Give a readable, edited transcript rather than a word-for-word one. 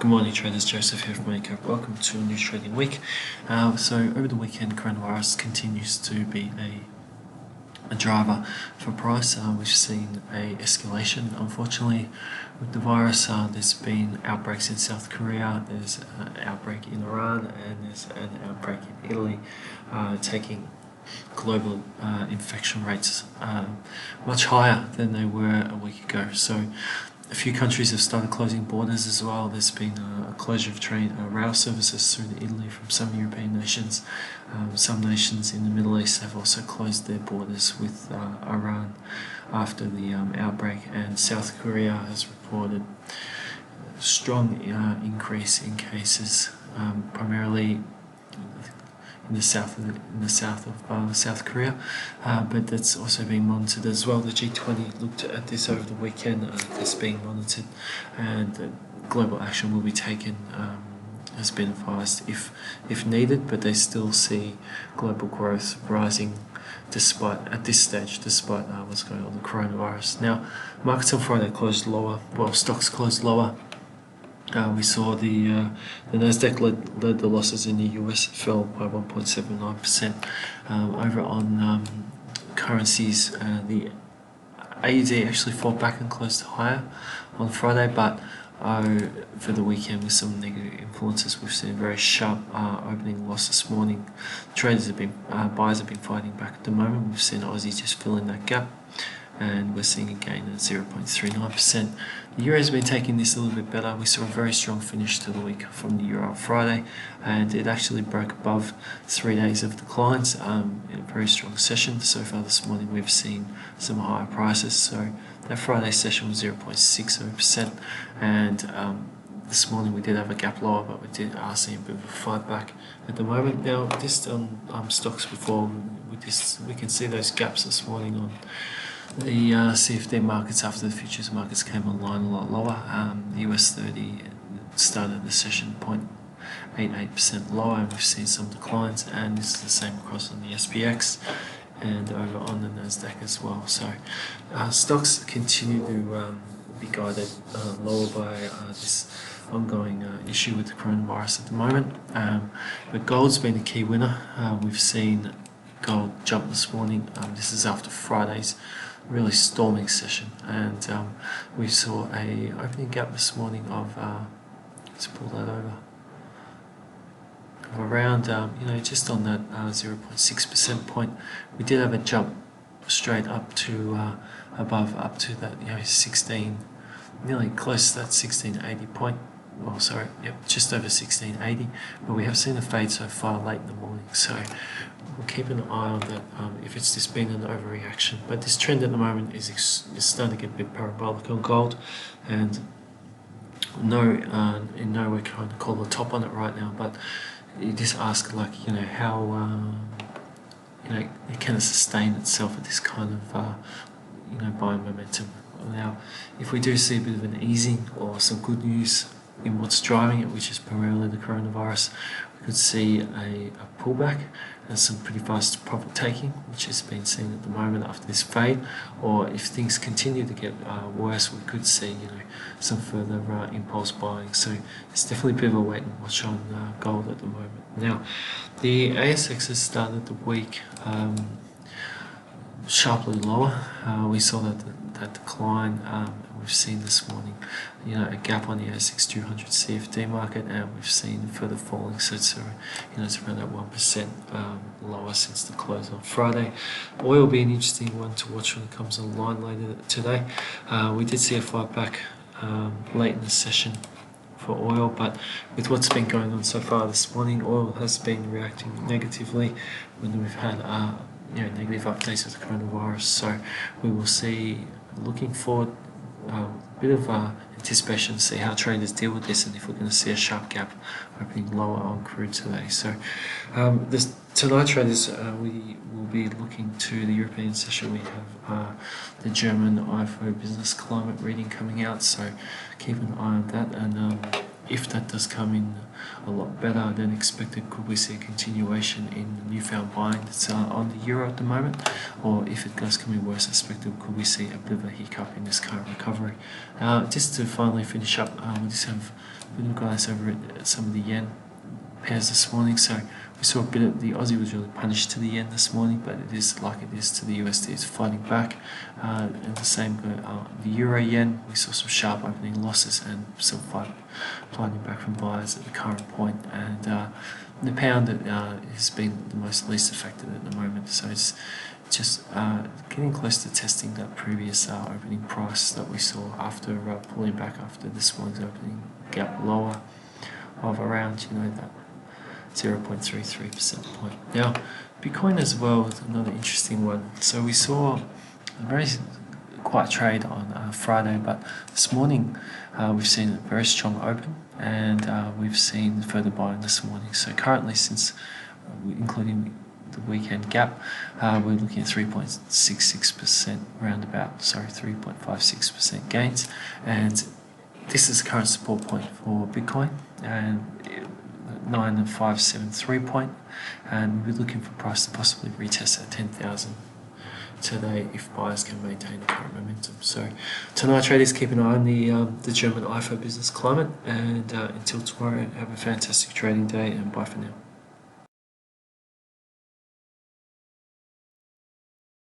Good morning traders, Joseph here from Eightcap. Welcome to a new trading week. So over the weekend, coronavirus continues to be a driver for price. We've seen a escalation, unfortunately, with the virus. There's been outbreaks in South Korea, there's an outbreak in Iran, and there's an outbreak in Italy, taking global infection rates much higher than they were a week ago. So a few countries have started closing borders as well. There's been a closure of rail services through to Italy from some European nations. Some nations in the Middle East have also closed their borders with Iran after the outbreak, and South Korea has reported a strong increase in cases, primarily in the south of South Korea, but that's also being monitored as well. The G20 looked at this over the weekend. This being monitored, and global action will be taken, has been advised if needed. But they still see global growth rising at this stage, despite what's going on with the coronavirus. Now, markets on Friday closed lower. Well, stocks closed lower. We saw the Nasdaq led the losses in the US, fell by 1.79%. Over on currencies, the AUD actually fought back and closed higher on Friday, but for the weekend with some negative influences, we've seen a very sharp opening loss this morning. Buyers have been fighting back at the moment. We've seen Aussie just fill in that gap, and we're seeing a gain of 0.39%. The euro has been taking this a little bit better. We saw a very strong finish to the week from the euro on Friday, and it actually broke above 3 days of declines in a very strong session. So far this morning we've seen some higher prices. So that Friday session was 0.60%, and this morning we did have a gap lower, but we are seeing a bit of a fight back at the moment. Now, just on stocks before, we can see those gaps this morning on the CFD markets after the futures markets came online a lot lower. The US 30 started the session 0.88% lower, and we've seen some declines, and this is the same across on the SPX and over on the Nasdaq as well. So stocks continue to be guided lower by this ongoing issue with the coronavirus at the moment. But gold's been a key winner. We've seen gold jump this morning. This is after Friday's really storming session, and we saw a opening gap this morning of let's pull that over, of around just on that 0.6% point. We did have a jump straight up to up to that 16, nearly close to that 1680 point. Well, sorry, yep, just over 1680, but we have seen a fade so far late in the morning, so we'll keep an eye on that if it's just been an overreaction. But this trend at the moment is starting to get a bit parabolic on gold, and in no way trying to call the top on it right now, but you just ask, how can it sustain itself at this kind of buying momentum. Now, if we do see a bit of an easing or some good news in what's driving it, which is primarily the coronavirus, we could see a pullback and some pretty fast profit taking, which has been seen at the moment after this fade. Or if things continue to get worse, we could see some further impulse buying. So it's definitely a bit of a wait and watch on gold at the moment. Now, the ASX has started the week sharply lower. We saw that decline we've seen this morning, a gap on the ASX 200 CFD market, and we've seen further falling. So it's around that 1% lower since the close on Friday. Oil will be an interesting one to watch when it comes online later today. We did see a fight back late in the session for oil, but with what's been going on so far this morning, oil has been reacting negatively when we've had negative updates of the coronavirus. So we will see, looking forward, a bit of anticipation to see how traders deal with this, and if we're going to see a sharp gap opening lower on crude today. So tonight, traders, we will be looking to the European session. We have the German IFO Business Climate reading coming out, so keep an eye on that, and if that does come in a lot better than expected, could we see a continuation in the newfound buying that's on the euro at the moment? Or if it does come in worse than expected, could we see a bit of a hiccup in this current recovery? Just to finally finish up, we just have a little guys over at some of the yen pairs this morning. So we saw a bit of the Aussie was really punished to the yen this morning, but it is like it is to the USD, it's fighting back. And the same the euro yen, we saw some sharp opening losses and some fighting back from buyers at the current point. And the pound has been the most least affected at the moment, so it's just getting close to testing that previous opening price that we saw after pulling back after this morning's opening gap lower of around that 0.33% point. Now, Bitcoin as well is another interesting one. So we saw a very quiet trade on Friday, but this morning we've seen a very strong open, and we've seen further buying this morning. So currently, since including the weekend gap, we're looking at 3.66% roundabout. 3.56% gains, and this is the current support point for Bitcoin, and 9573 point, and we're looking for price to possibly retest at 10,000 today if buyers can maintain the current momentum. So tonight, traders, keep an eye on the German IFO Business Climate, and until tomorrow, have a fantastic trading day, and bye for now.